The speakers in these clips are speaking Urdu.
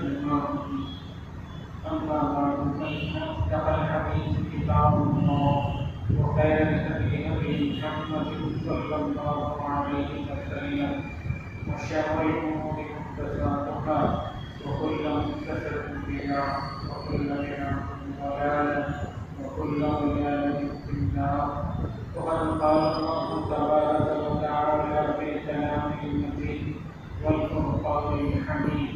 الماضي. أما بعد فإن أصدق الحديث كتاب الله وخير الهدي هدي محمد صلى الله عليه وسلم وشر الأمور محدثاتها وكل محدثة بدعة وكل بدعة ضلالة وكل ضلالة في النار. وقد قال الله تبارك وتعالى في كلامه المجيد والفرقان الحميد: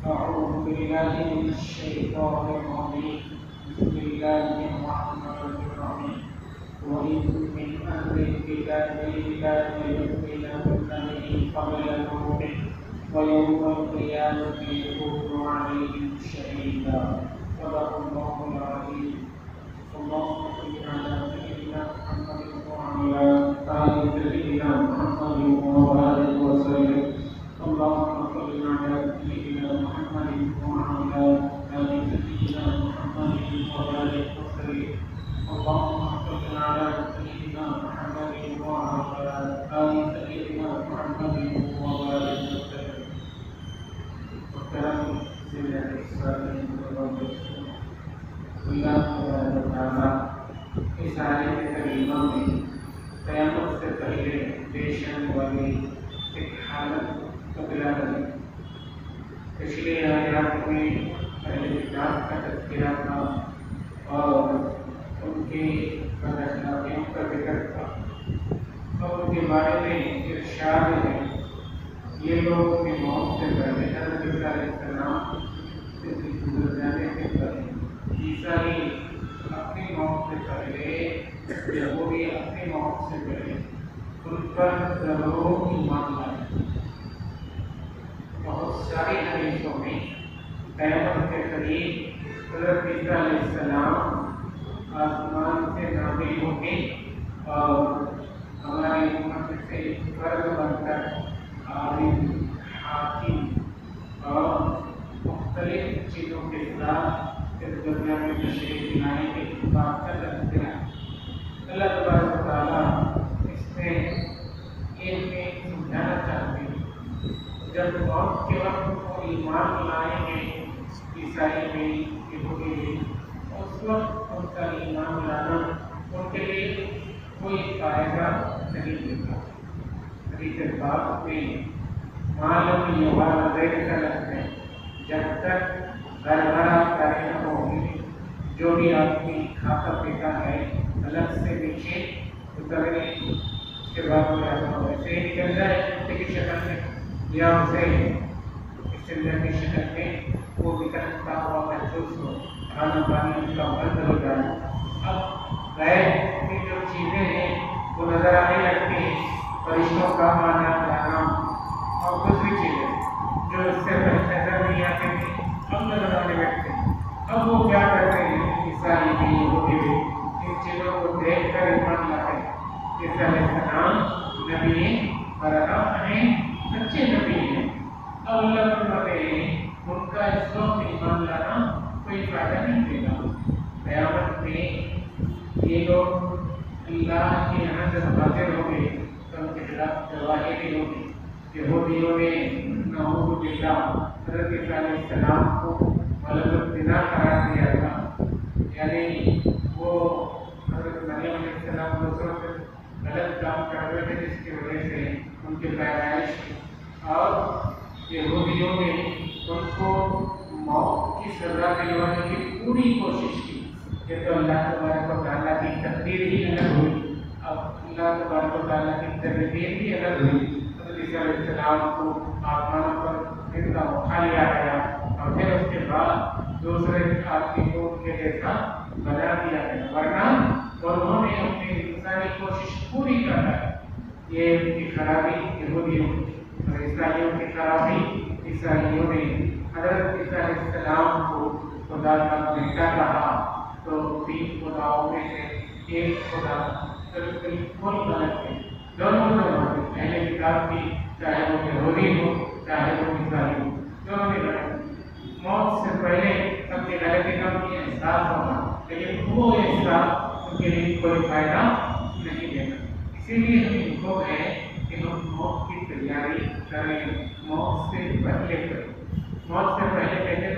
أعوذ بالله من الشيطان الرجيم. بسم الله الرحمن الرحيم. وإن من أهل الكتاب إلا ليؤمنن به قبل موته ويوم القيامة يكون عليهم شهيدا. صدق الله العظيم. اللهم صل على سيدنا محمد وعلى آل سيدنا محمد وبارك وسلم. اللهم صل على سيدنا محمد وعلى آل سيدنا محمد وبارك وسلم. اللهم صل على سيدنا محمد وعلى آل سيدنا محمد وبارك وسلم. وكرم سيدنا الإسلام اللہ تعالیٰ اس آیت کریمہ میں قیامت سے پہلے پیش آنے والی ایک حالت کو بلا رہی. پچھلے آیات میں پہلے کتاب کا تذکرہ تھا اور ان کی بداخلاقیوں کا ذکر تھا اور ان کے بارے میں ارشاد ہے یہ لوگ اپنی موت سے پہلے حضرت عیسیٰ علیہ السلام سے گزر جانے سے پہلے عیسائی اپنی موت سے پہلے یہودی اپنی موت سے پہلے ان پر ضرور ایمان لائے. بہت ساری حدیثوں میں قیامت کے قریب حضرت عیسیٰ علیہ السلام آسمان سے نازل ہوں گے اور ہماری امت سے فرد بن کر عالم، حاکم اور مختلف چیزوں کے ساتھ اس دنیا میں تشریف لانے کے بات کا تذکرہ. اللہ تبارک و تعالیٰ اس میں یہ سمجھانا چاہتے ہیں جب موت کے وقت وہ ایمان لائیں گے عیسائی میں یہودی میں اس وقت ان کا ایمان لانا ان کے لیے کوئی فائدہ نہیں دیتا. حدیث پاک میں معلوم یہ والدین کا لفظ ہے جب تک گھر کرے نہ ہوگی جو بھی آدمی کھاتا پیتا ہے الگ سے نیچے اترے اس کے بعد ویسے ہی نکل جائے کتے کی شکل میں یا اسے چندر کی شکل میں وہ نکلتا ہوا محسوس ہو کھانا پانی اس کا بند ہو جائے. اب غیر کی جو چیزیں ہیں وہ نظر آنے لگتی ہیں، فرشتوں کا آنا جانا اور دوسری چیزیں جو اس سے نظر نہیں آتی تھی اب نظر آنے لگتے ہیں. اب وہ کیا کرتے ہیں عیسائی بھی یہودی بھی ان چیزوں کو دیکھ کر ایمان لاتے ہیں. عیسیٰ علیہ السلام نبی برحق ہیں، سچے نبی ہیں. اب اللہ فرماتے ہیں ان کا اس وقت ایمان لانا کوئی فائدہ نہیں دے گا. قیامت میں یہ لوگ اللہ کے یہاں جب حاضر ہوں گے تو ان کے خلاف گواہی بھی ہوگی. یہودیوں نے نعوذ باللہ حضرت عیسیٰ علیہ السلام کو ولد الزنا قرار دیا تھا، یعنی وہ حضرت مریم علیہ السلام دوسروں سے غلط کام کر رہے تھے جس کی وجہ سے ان کی پیدائش کی. اور یہودیوں نے ان کو موت کی سزا دلوانے کی پوری کوشش کی. یہ تو اللہ تبارک و تعالیٰ کی تقدیر ہی الگ ہوئی. اب اللہ تبارک و تعالیٰ کی تقدیر بھی الگ ہوئی. حضرت عیسیٰ علیہ السلام کو آسمانوں پر زندہ اٹھا لیا گیا اور پھر اس کے بعد دوسرے آدمی کو ان کے جیسا بنا دیا گیا، ورنہ انہوں نے اپنی انسانی کوشش پوری کر ہے. یہ ان کی خرابی یہودیوں اور عیسائیوں کی خرابی عیسائیوں نے حضرت عیسیٰ علیہ السلام کو خدا کا بیٹا کہا تو تین خداؤں میں سے ایک خدا بالکل غلط ہے. دونوں زمانے پہلے کتاب کی چاہے وہ یہودی ہو چاہے وہ عیسائی ہو دونوں نے غلط. موت سے پہلے اپنی غلطی کا بھی احساس ہوگا لیکن وہ احساس ان کے لیے کوئی فائدہ نہیں دیگا. اسی لیے ہمیں حکم ہے کہ ہم موت کی تیاری کریں، موت سے پہلے کریں. موت سے پہلے کہتے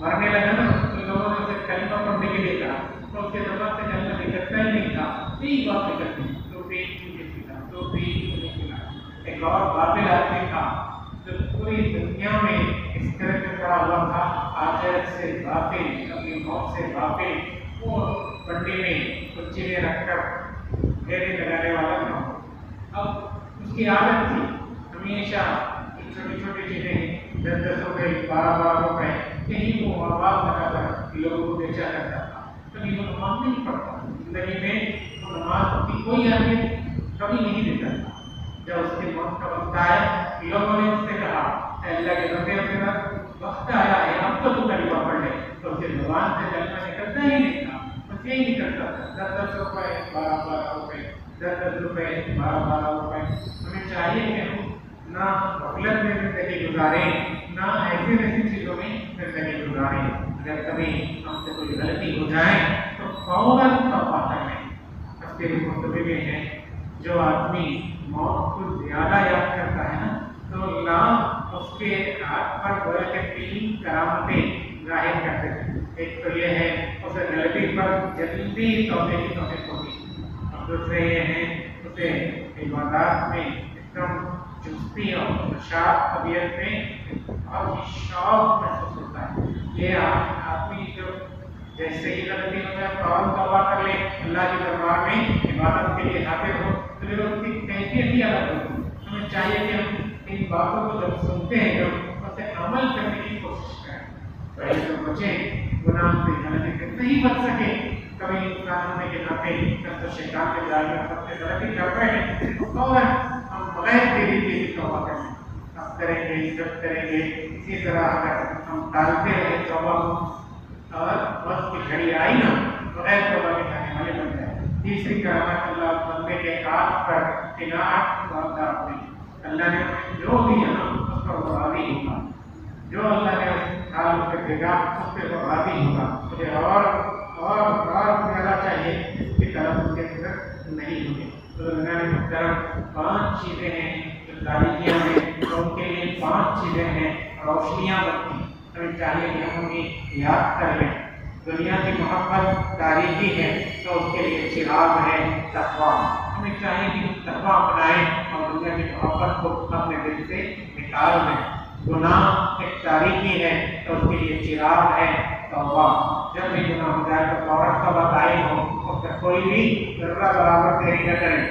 مرنے لگا نا تو لوگوں نے اسے کلمہ پڑھنے کے لیے کہا تو اس کے زبان سے کلمہ نکلتا ہی نہیں تھا، یہی بات نکلتی تو بھی مجھے سنا تو بھی مجھے سنا۔ ایک اور قابل آدمی تھا جو پوری دنیا میں اس طرح سے پڑا ہوا تھا، آخرت سے غافل، اپنی موت سے غافل، وہ پنڈی میں کچھ چیزیں رکھ کر ڈھیرے لگانے والا تھا۔ اب اس کی عادت تھی ہمیشہ چھوٹی چھوٹی چیزیں 10 روپے 12 روپے کہیں وہ آواز لگا کر لوگوں کو بیچا کرتا تھا، کبھی وہ نماز نہیں پڑھتا، زندگی میں وہ نماز کی کوئی اہمیت کبھی نہیں دیتا تھا۔ جب اس کی موت کا وقت آیا لوگوں نے اس سے کہا اے اللہ کے بندے تیرا وقت آیا ہے اب تو کلمہ پڑھ لے، تو اس کے زبان سے کلمہ نکلتا ہی نہیں تھا، بس یہی نکلتا تھا 10 روپے 12 روپے 10 روپے 12 روپے۔ ہمیں چاہیے کہ ہم نہ غفلت میں زندگی گزاریں نہ ایسی ایسی چیزوں میں زندگی گزاریں۔ اگر کبھی ہم سے کوئی غلطی ہو جائے تو فوراً توبہ کر لیں۔ اس کے مطلب یہ ہے جو آدمی موت کو زیادہ یاد کرتا ہے نا تو اللہ اس کے ہاتھ پر گویا کہ 3 کرامتیں ظاہر کرتے ہیں۔ ایک تو یہ ہے اسے غلطی پر جلدی توبے کی توفیق ہوگی، اور دوسرے یہ ہے اسے عبادات میں ایک دم چستی اور نشاط طبیعت میں اور شوق محسوس ہوتا ہے۔ یہ آدمی جو جیسے ہی غلطی ہو جائے فوراً توبہ کر لے، اللہ کے دربار میں عبادت کے لیے حاضر ہو تو پھر اس کی کیفیت ہی الگ ہوتی ہے۔ ہمیں چاہیے کہ ہم ان باتوں کو جب سنتے ہیں جب اسے عمل کرنے کی کوشش کریں، پہلے تو بچیں گناہ سے، غلطی سے نہیں بچ سکے کبھی انسان ہونے کے ناطے تو شیطان کے جال میں سب سے غلطی کر رہے ہیں تو فوراً ہم بغیر دیری کے توبہ کریں، اب کریں گے جب کریں گے۔ اسی طرح اگر ہم ٹالتے رہے توبہ اور وقت کی گھڑی آئی نا بغیر توبہ کے جانے والے بن جائے۔ تیسری کرامت اللہ بندے کے ہاتھ پر قناعت والا اپنی، اللہ نے جو دیا نا اس پر وہ راضی ہوگا، جو اللہ نے حال اس پہ دے گا اس پہ وہ راضی ہوگا، مجھے اور زیادہ چاہیے اس کی طرف اس کے اندر نہیں ہوگی۔ تو اللہ نے محترم 5 چیزیں ہیں جو تاریخیاں ہیں تو ان کے لیے 5 چیزیں ہیں روشنیاں بنتی، ہمیں چاہیے کہ ہم انہیں یاد کر لیں۔ دنیا کی محبت تاریخی ہے تو اس کے لیے چراغ ہے تقویٰ، ہمیں چاہیے کہ ہم تقویٰ اپنائیں اور دنیا کی محبت کو اپنے دل سے نکال دیں۔ گناہ ایک تاریخی ہے تو اس کے لیے چراغ ہے توبہ، جب بھی گناہ ہو جائے تو فوراً توبہ قائم ہو، اس کا کوئی بھی ذرہ برابر دیری نہ کریں۔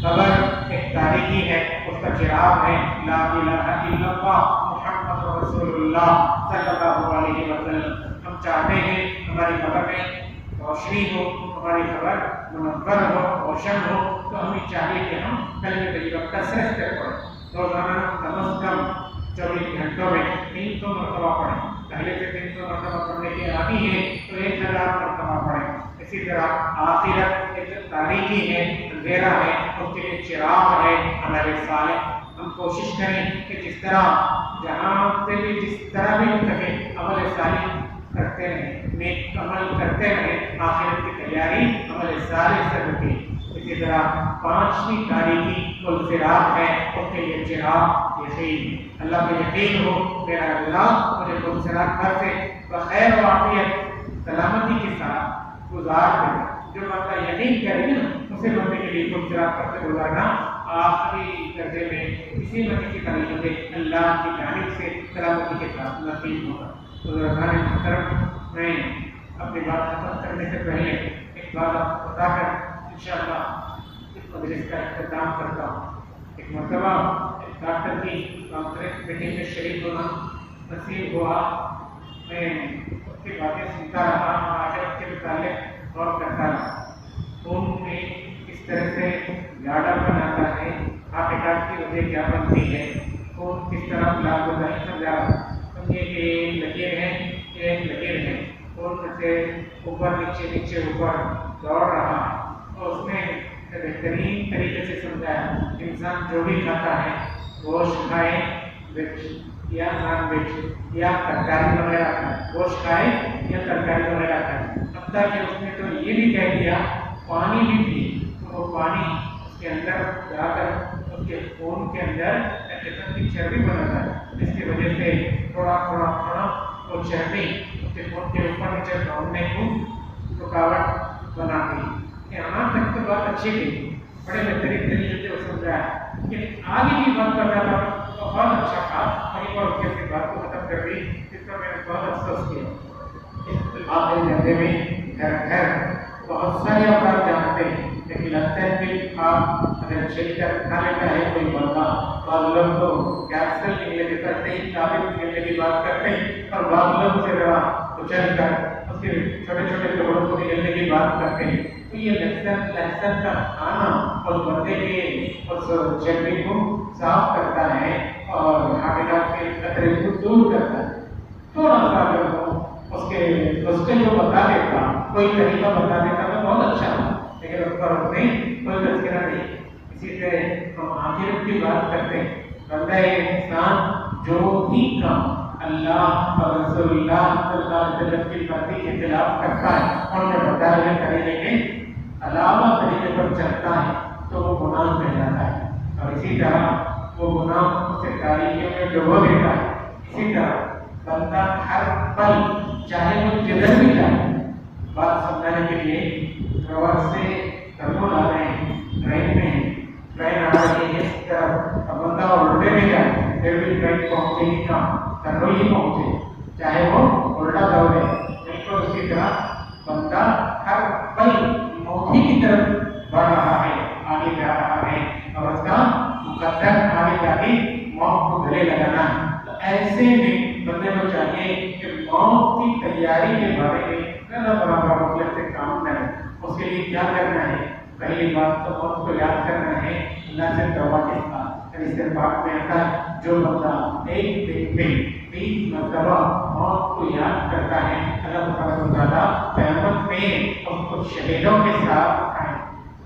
صبر ایک تاریخی ہے، اس کا چراغ ہے لا الہ الا اللہ محمد رسول اللہ صلی اللہ علیہ وسلم۔ ہم چاہتے ہیں ہماری خبر میں روشنی ہو، ہماری خبر منور ہو، روشن ہو، تو ہمیں چاہیے کہ ہم کلمہ طیبہ کثرت سے پڑھیں، روزانہ کم از کم 24 گھنٹوں میں 300 مرتبہ پڑھیں۔ پہلے سے 300 مرتبہ پڑھنے کے عادی ہیں تو 1000 مرتبہ پڑھیں۔ اسی طرح آخرت ایک تاریخی ہے، اندھیرا ہے، اس کے لیے چراغ ہے عمل صالح۔ ہم کوشش کریں کہ جس طرح جہاں سے بھی جس طرح بھی ہو سکے عمل صالح کرتے رہیں، نیک عمل کرتے رہیں، آخرت کی تیاری عمل صالح سے ہوگی۔ اسی طرح 5ویں تاریخی الفراق ہے، اس کے لیے چراغ یقین، اللہ پہ یقین ہو میرا اللہ مجھے الفراق گھر سے بخیر و عافیت سلامتی کے ساتھ گزار دے۔ جو بندہ یقین کرے نا اسے بندے کے لیے الفراق گھر سے گزارنا آخری درجے میں کسی نہ کسی طریقے سے اللہ کی جانب سے سلامتی کے ساتھ نصیب ہوگا۔ تو ہمارے محترم میں اپنی بات ختم کرنے سے پہلے ایک بات بتا کر انشاءاللہ اس مجلس کا اختتام کرتا ہوں۔ ایک مرتبہ ایک ڈاکٹر کی کانفرنس میٹنگ میں شریک ہونا نصیب ہوا، میں اس کی باتیں سنتا رہا اور آخرت کے متعلق غور کرتا رہا۔ خون میں کس طرح سے گاڑھا بناتا ہے، ہارٹ اٹیک کی وجہ کیا بنتی ہے، خون کس طرح بلاک ہوتا ہے، سمجھا سمجھے کہ ایک لکیر ہے، ایک لکیر ہے، خون سے اوپر نیچے نیچے اوپر دوڑ رہا ہے، اور اس نے بہترین طریقے سے سمجھایا انسان جو بھی کھاتا ہے گوشت کھائے ویج یا نان ویج یا ترکاری وغیرہ کھائے، گوشت کھائے یا ترکاری وغیرہ کھائے، حتیٰ کہ اس نے تو یہ بھی کہہ دیا پانی بھی پی، تو وہ پانی اس کے اندر جا کر اس کے خون کے اندر ایک قسم کی چربی بناتا ہے، جس کی وجہ سے تھوڑا تھوڑا وہ چربی اس کے خون کے اوپر نیچے دوڑنے کو رکاوٹ بناتی ہے۔ یہاں تک تو بات اچھی تھی، بڑے بہترین طریقے سے وہ سمجھایا، لیکن آگے بھی بات کر رہا تھا تو بہت اچھا تھا، وہیں پر اس کے اپنی بات کو ختم کر دی، جس پر میں نے بہت افسوس کیا۔ آخری گھنٹے میں گھر گھر بہت سارے افراد جانتے ہیں، لیکن لگتا ہے کہ آپ اگر چھیل کر کھا لیتا ہے کوئی بندہ، بعض لوگ تو کیپسول نکلے کے کرتے ہیں، ٹابلٹ نکلنے کی بات کرتے ہیں، اور بعض لوگ اسے ذرا کچل کر اس کے چھوٹے چھوٹے ٹکڑوں کو نکلنے کی بات کرتے ہیں۔ تو یہ لہسن کا کھانا اس بندے کے اس چربی کو صاف کرتا ہے اور حاملات کے خطرے کو دور کرتا ہے۔ تھوڑا سا اگر اس کے جو بتا دیتا، کوئی طریقہ بتا دیتا تو بہت اچھا تھا، لیکن اس پر اس نے کوئی تذکرہ نہیں۔ اسی سے ہم آخرت کی بات کرتے ہیں، بندہ انسان جو بھی کام اللہ اور رسول اللہ صلی اللہ علیہ وسلم کی مرضی کے خلاف کرتا ہے، ان کے بتائے ہوئے طریقے کے علاوہ طریقے پر چلتا ہے تو وہ گناہ کہلاتا ہے، اور اسی طرح وہ گناہ اسے تاریکیوں میں ڈبو دیتا ہے۔ اسی طرح بندہ ہر پل چاہے وہ جدھر بھی جائے، بات سمجھانے کے لیے روڈ سے ترمول آ رہے ہیں، ٹرین میں ٹرین آ رہی ہے اس طرف، اب بندہ الٹے میں جائے پھر بھی ٹرین پہنچے گی کہاں؟ ترمول ہی پہنچے، چاہے وہ الٹا دوڑے۔ بالکل اسی طرح بندہ ہر پل موت ہی کی طرف بڑھ رہا ہے، آگے جا رہا ہے، اور اس کا مقدر آگے جا کے موت کو گلے لگانا ہے۔ تو ایسے میں بندے کو چاہیے کہ موت کی تیاری کے بارے میں ذرا برابر مطلب سے کام کرے۔ اس کے لیے کیا کرنا ہے؟ پہلی بات تو موت کو یاد کرنا ہے، اللہ سے توبہ کے ساتھ۔ اس سے بات میں آتا ہے جو بندہ ایک دن میں 20 مرتبہ موت کو یاد کرتا ہے، اللہ تبارک و تعالیٰ قیامت میں اس کو شہیدوں کے ساتھ اٹھائے۔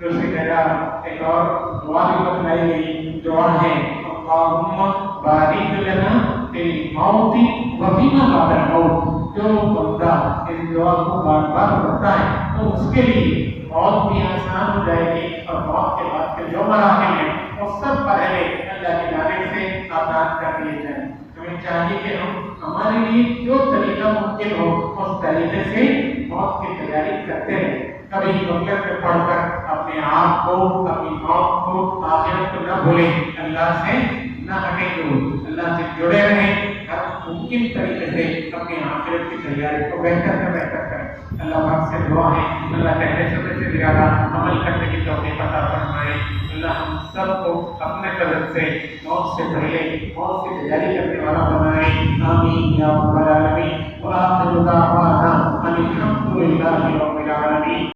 دوسری جگہ ایک اور دعا بھی بتلائی گئی، دعا ہے اللہم بارک لنا فی الموت وفیما بعد الموت۔ جو بندہ اس دعا کو بار بار پڑھتا ہے تو اس کے لیے موت بھی آسان ہو جائے گی، اور موت کے بعد کے جو مراحل ہیں وہ سب پہلے اللہ کی جانب سے آسان کر دیے جائیں۔ ہمیں چاہیے کہ ہم ہمارے لیے جو طریقہ ممکن ہو اس طریقے سے موت کی تیاری کرتے رہیں۔ کبھی غفلت میں پڑھ کر اپنے آپ کو، اپنی موت کو، آخرت کو نہ بھولیں، اللہ سے نہ ہٹیں دور، اللہ سے جڑے رہیں، ہر ممکن طریقے سے اپنی آخرت کی تیاری کو بہتر سے بہتر کریں۔ اللہ پاک سے دعا ہے اللہ کہتے سے زیادہ عمل کرنے کی توفیق عطا فرمائے۔ اللہ ہم سب کو اپنے فضل سے موت سے پہلے موت کی تیاری کرنے والا بنائے، آمین یا رب العالمین۔ وآخر دعوانا ان الحمد للہ رب